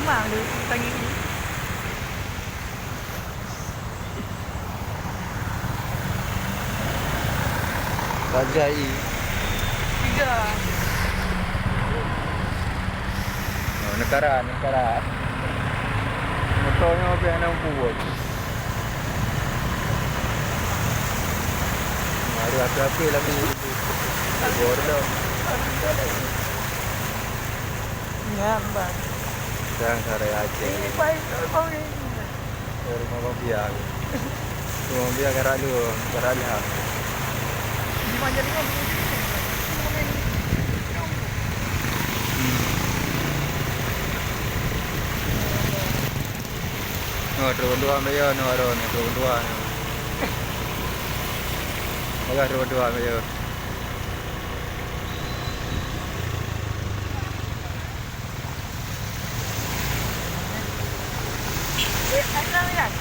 rumah tu pagi ni. Rajai. 3. Oh, negara. Motornya habis 60. Ada apa-apa lagi. Border. Ya, bang. Jangan sarai Aceh. Ini baik kau ni. Rumah Bang Biar. Rumah Biar Karalah. Di mana ni kau? No, dua meja no aro no dua. Agak dua meja. Ada ni kan?